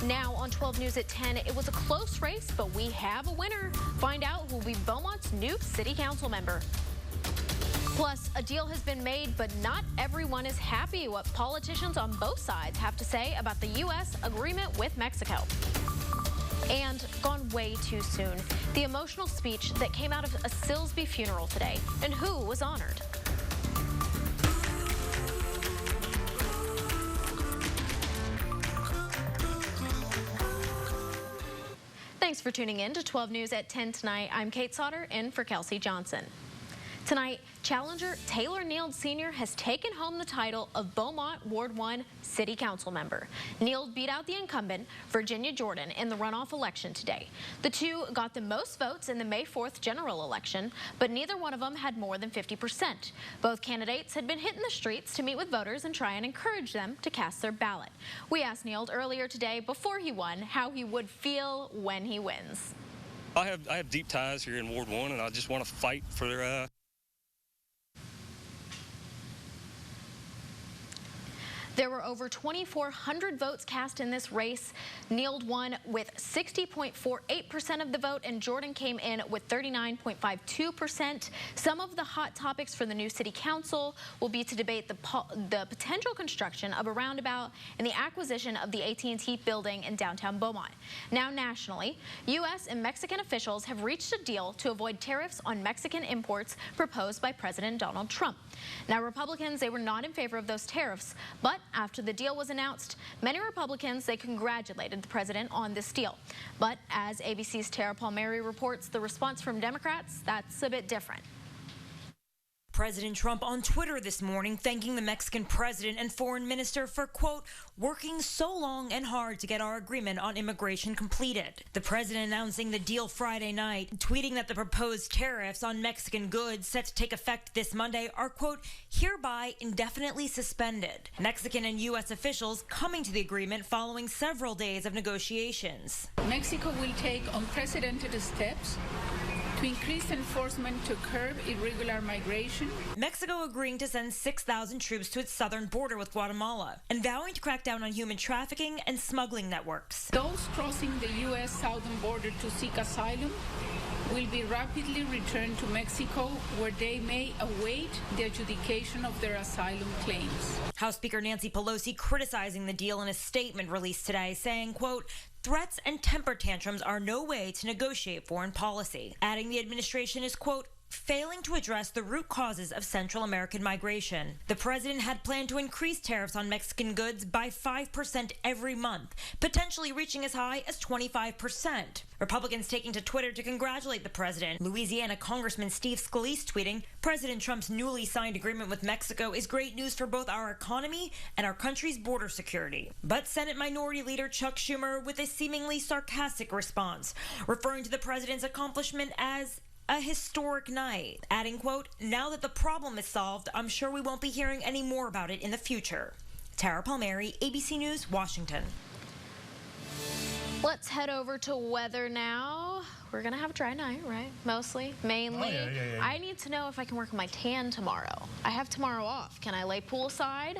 Now on 12 News at 10, it was a close race, but we have a winner. Find out who will be Beaumont's new city council member. Plus, a deal has been made, but not everyone is happy. What politicians on both sides have to say about the U.S. agreement with Mexico. And gone way too soon, the emotional speech that came out of a Silsbee funeral today, and who was honored. Thanks for tuning in to 12 News at 10 tonight. I'm Kate Sauter, in for Kelsey Johnson. Tonight, challenger Taylor Neild Sr. has taken home the title of Beaumont Ward 1 City Council member. Neild beat out the incumbent, Virginia Jordan, in the runoff election today. The two got the most votes in the May 4th general election, but neither one of them had more than 50%. Both candidates had been hitting the streets to meet with voters and try and encourage them to cast their ballot. We asked Neild earlier today, before he won, how he would feel when he wins. I have deep ties here in Ward 1, and I just want to fight for There were over 2,400 votes cast in this race. Neild won with 60.48% of the vote, and Jordan came in with 39.52%. Some of the hot topics for the new city council will be to debate the potential construction of a roundabout and the acquisition of the AT&T building in downtown Beaumont. Now nationally, U.S. and Mexican officials have reached a deal to avoid tariffs on Mexican imports proposed by President Donald Trump. Now, Republicans, they were not in favor of those tariffs, but after the deal was announced, many Republicans, they congratulated the president on this deal. But as ABC's Tara Palmieri reports, the response from Democrats, that's a bit different. President Trump on Twitter this morning thanking the Mexican president and foreign minister for, quote, working so long and hard to get our agreement on immigration completed. The president announcing the deal Friday night, tweeting that the proposed tariffs on Mexican goods set to take effect this Monday are, quote, hereby indefinitely suspended. Mexican and U.S. officials coming to the agreement following several days of negotiations. Mexico will take unprecedented steps to increase enforcement to curb irregular migration. Mexico agreeing to send 6,000 troops to its southern border with Guatemala and vowing to crack down on human trafficking and smuggling networks. Those crossing the U.S. southern border to seek asylum will be rapidly returned to Mexico, where they may await the adjudication of their asylum claims. House Speaker Nancy Pelosi criticizing the deal in a statement released today, saying, quote, threats and temper tantrums are no way to negotiate foreign policy, adding the administration is, quote, failing to address the root causes of Central American migration. The president had planned to increase tariffs on Mexican goods by 5% every month, potentially reaching as high as 25%. Republicans taking to Twitter to congratulate the president. Louisiana Congressman Steve Scalise tweeting, President Trump's newly signed agreement with Mexico is great news for both our economy and our country's border security. But Senate Minority Leader Chuck Schumer with a seemingly sarcastic response, referring to the president's accomplishment as a historic night, adding, quote, now that the problem is solved, I'm sure we won't be hearing any more about it in the future. Tara Palmieri, ABC News, Washington. Let's head over to weather now. We're going to have a dry night, right? Mostly, mainly. Oh, yeah. I need to know if I can work on my tan tomorrow. I have tomorrow off. Can I lay poolside?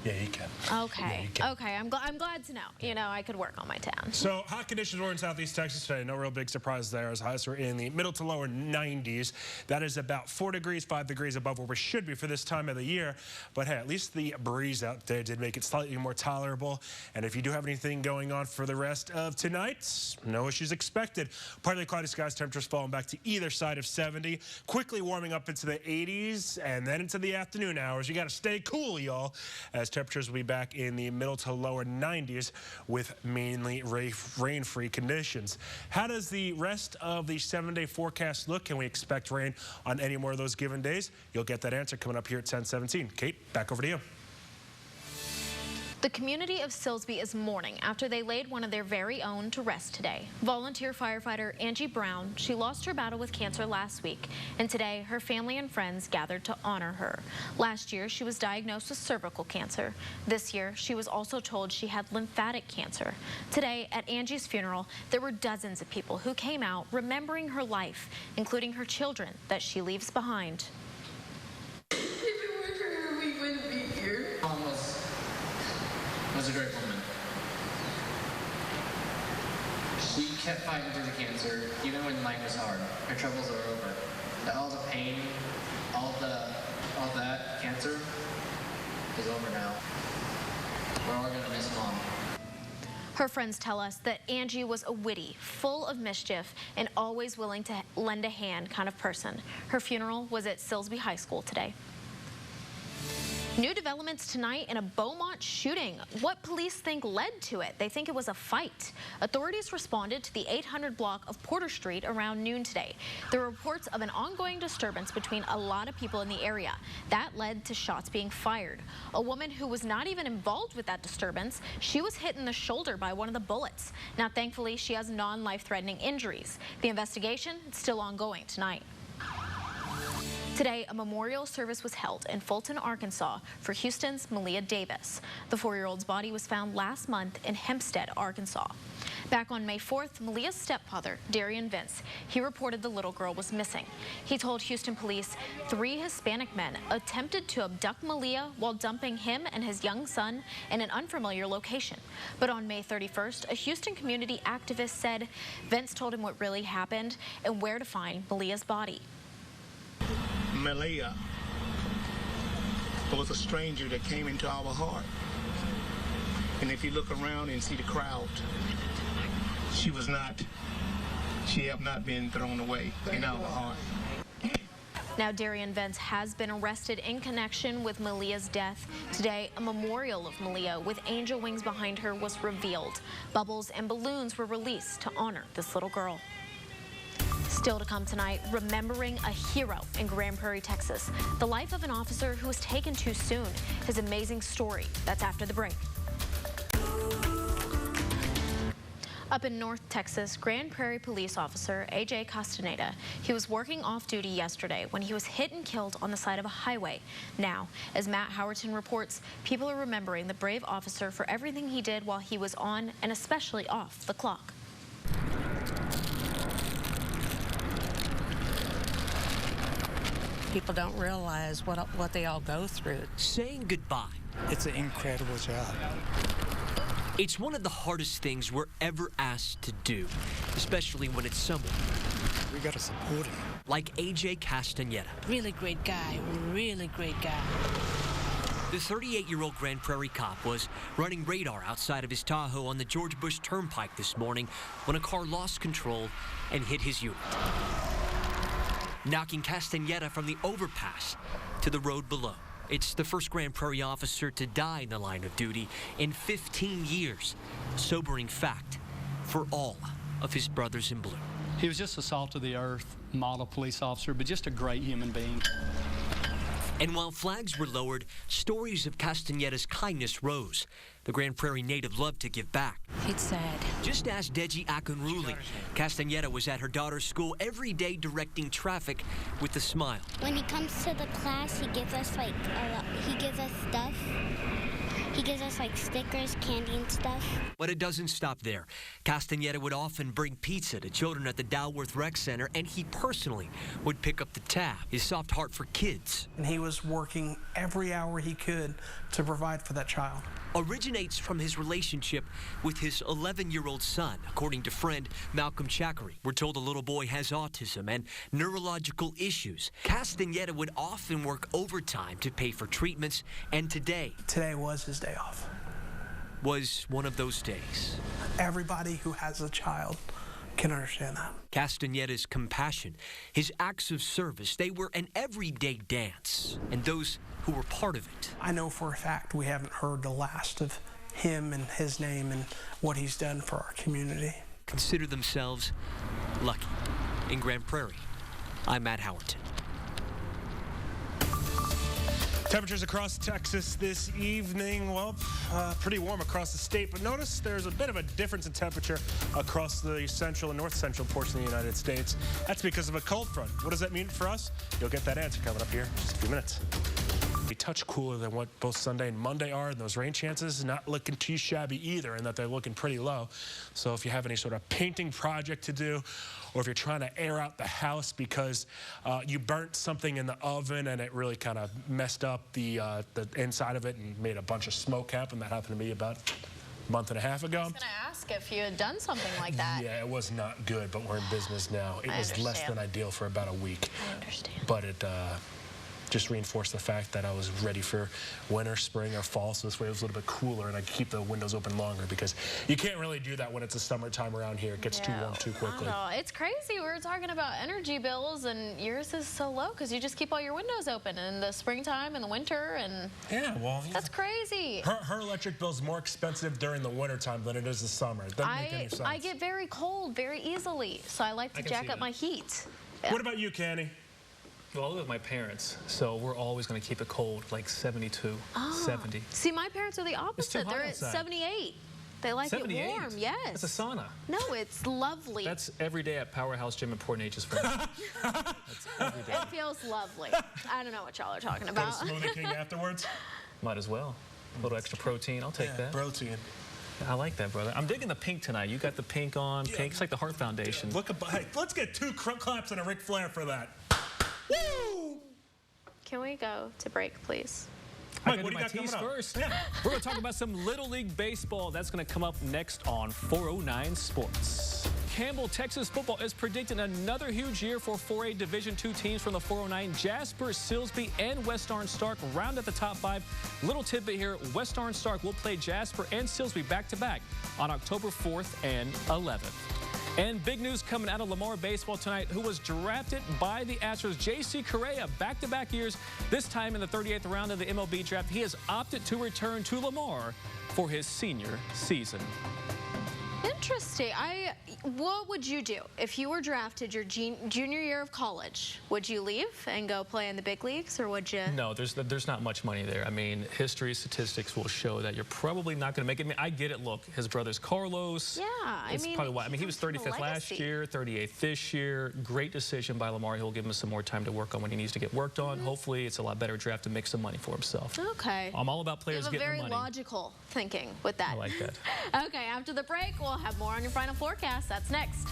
Yeah, you can. Okay. Yeah, you can. Okay. I'm glad to know. You know, I could work on my tan. So hot conditions were in southeast Texas today. No real big surprise there, as highs were in the middle to lower 90s. That is about 4 degrees, 5 degrees above where we should be for this time of the year. But hey, at least the breeze out there did make it slightly more tolerable. And if you do have anything going on for the rest of tonight, no issues expected. Partly cloudy skies, temperatures falling back to either side of 70. Quickly warming up into the 80s and then into the afternoon hours. You got to stay cool, y'all, as temperatures will be back in the middle to lower 90s with mainly rain-free conditions. How does the rest of the 7-day forecast look? Can we expect rain on any more of those given days? You'll get that answer coming up here at 10:17. Kate, back over to you. The community of Silsbee is mourning after they laid one of their very own to rest today. Volunteer firefighter Angie Brown, she lost her battle with cancer last week, and today her family and friends gathered to honor her. Last year, she was diagnosed with cervical cancer. This year, she was also told she had lymphatic cancer. Today, at Angie's funeral, there were dozens of people who came out remembering her life, including her children that she leaves behind. If it weren't for her, we wouldn't be here. It was a great woman. kept fighting for the cancer, even when life was hard. Her troubles are over. All the pain, all that cancer is over now. We're all gonna miss Mom. Her friends tell us that Angie was a witty, full of mischief, and always willing to lend a hand kind of person. Her funeral was at Silsbee High School today. New developments tonight in a Beaumont shooting. What police think led to it? They think it was a fight. Authorities responded to the 800 block of Porter Street around noon today. There were reports of an ongoing disturbance between a lot of people in the area. That led to shots being fired. A woman who was not even involved with that disturbance, she was hit in the shoulder by one of the bullets. Now, thankfully, she has non-life-threatening injuries. The investigation is still ongoing tonight. Today, a memorial service was held in Fulton, Arkansas for Houston's Malia Davis. The 4-year-old's body was found last month in Hempstead, Arkansas. Back on May 4th, Malia's stepfather, Darian Vince, he reported the little girl was missing. He told Houston police 3 Hispanic men attempted to abduct Malia while dumping him and his young son in an unfamiliar location. But on May 31st, a Houston community activist said Vince told him what really happened and where to find Malia's body. Malia was a stranger that came into our heart. And if you look around and see the crowd, she have not been thrown away in our heart. Now, Darian Vince has been arrested in connection with Malia's death. Today, a memorial of Malia with angel wings behind her was revealed. Bubbles and balloons were released to honor this little girl. Still to come tonight, remembering a hero in Grand Prairie, Texas. The life of an officer who was taken too soon. His amazing story. That's after the break. Up in North Texas, Grand Prairie police officer AJ Castaneda. He was working off duty yesterday when he was hit and killed on the side of a highway. Now, as Matt Howerton reports, people are remembering the brave officer for everything he did while he was on and especially off the clock. People don't realize what they all go through. Saying goodbye. It's an incredible job. It's one of the hardest things we're ever asked to do, especially when it's someone. We gotta support him. Like AJ Castaneda. Really great guy, really great guy. The 38-year-old Grand Prairie cop was running radar outside of his Tahoe on the George Bush Turnpike this morning when a car lost control and hit his unit, knocking Castaneda from the overpass to the road below. It's the first Grand Prairie officer to die in the line of duty in 15 years. Sobering fact for all of his brothers in blue. He was just a salt of the earth model police officer, but just a great human being. And while flags were lowered, stories of Castaneda's kindness rose. The Grand Prairie native loved to give back. It's sad. Just ask Deji Akinruli. Castaneda was at her daughter's school every day directing traffic with a smile. When he comes to the class, he gives us he gives us stuff. He gives us like stickers, candy and stuff. But it doesn't stop there. Castaneda would often bring pizza to children at the Dalworth Rec Center, and he personally would pick up the tab. His soft heart for kids. And he was working every hour he could to provide for that child. Originates from his relationship with his 11-year-old son, according to friend Malcolm Chakri. We're told the little boy has autism and neurological issues. Castaneda would often work overtime to pay for treatments, and today was his day off. Was one of those days. Everybody who has a child can understand that. Castaneda's compassion, his acts of service, they were an everyday dance, and those who were part of it. I know for a fact we haven't heard the last of him and his name and what he's done for our community. Consider themselves lucky. In Grand Prairie, I'm Matt Howerton. Temperatures across Texas this evening, well, pretty warm across the state, but notice there's a bit of a difference in temperature across the central and north central portion of the United States. That's because of a cold front. What does that mean for us? You'll get that answer coming up here in just a few minutes. A touch cooler than what both Sunday and Monday are, and those rain chances not looking too shabby either, in that they're looking pretty low. So if you have any sort of painting project to do, or if you're trying to air out the house because you burnt something in the oven and it really kind of messed up the inside of it and made a bunch of smoke happen, that happened to me about month and a half ago. I was going to ask if you had done something like that. Yeah, it was not good, but we're in business now. It was less than ideal for about a week. I understand. But it just reinforced the fact that I was ready for winter, spring, or fall, so this way it was a little bit cooler and I could keep the windows open longer, because you can't really do that when it's the summertime around here. It gets too warm too quickly. I know. It's crazy. We were talking about energy bills, and yours is so low because you just keep all your windows open in the springtime and the winter, and yeah, well, that's crazy. Her electric bill is more expensive during the wintertime than it is the summer. It doesn't make any sense. I get very cold very easily, so I like to jack up my heat. What about you, Canny? Well, I live with my parents, so we're always going to keep it cold, like 72, 70. See, my parents are the opposite. They're at outside. 78. They like 78? It warm, yes. It's a sauna. No, it's lovely. That's every day at Powerhouse Gym in Port Neches. That's every day. It feels lovely. I don't know what y'all are talking about. Go to Smoothie King afterwards? Might as well. A little extra protein. I'll take that. Protein. I like that, brother. I'm digging the pink tonight. You got the pink on. Yeah. Pink. It's like the Heart Foundation. Look at, hey, let's get 2 claps and a Ric Flair for that. Woo! Can we go to break, please? Mike, what do you got coming up? First. Yeah. We're going to talk about some Little League Baseball. That's going to come up next on 409 Sports. Campbell, Texas football is predicting another huge year for 4A Division II teams from the 409. Jasper, Silsbee, and West Orange Stark round at the top 5. Little tidbit here, West Orange Stark will play Jasper and Silsbee back-to-back on October 4th and 11th. And big news coming out of Lamar baseball tonight, who was drafted by the Astros. J.C. Correa, back-to-back years, this time in the 38th round of the MLB draft. He has opted to return to Lamar for his senior season. Interesting. What would you do if you were drafted your junior year of college? Would you leave and go play in the big leagues, or would you? No, there's not much money there. I mean, history, statistics will show that you're probably not going to make it. I mean, I get it. Look, his brother's Carlos. Yeah, I mean, probably why. I mean, he was 35th last year, 38th this year. Great decision by Lamar. He'll give him some more time to work on what he needs to get worked on. Hopefully, it's a lot better draft to make some money for himself. Okay. I'm all about players getting very their money. Logical thinking with that. I like that. Okay, after the break, we'll have more on your final forecast. That's next.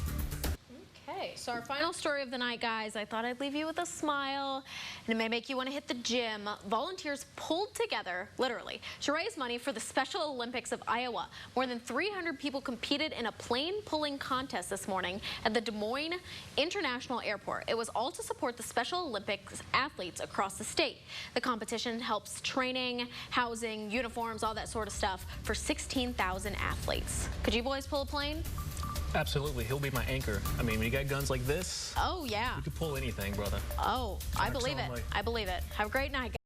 Okay, so our final story of the night, guys. I thought I'd leave you with a smile, and it may make you want to hit the gym. Volunteers pulled together, literally, to raise money for the Special Olympics of Iowa. More than 300 people competed in a plane pulling contest this morning at the Des Moines International Airport. It was all to support the Special Olympics athletes across the state. The competition helps training, housing, uniforms, all that sort of stuff for 16,000 athletes. Could you boys pull a plane? Absolutely. He'll be my anchor. I mean, when you got guns like this, oh, yeah, you could pull anything, brother. Oh, I believe it. I believe it. Have a great night, guys.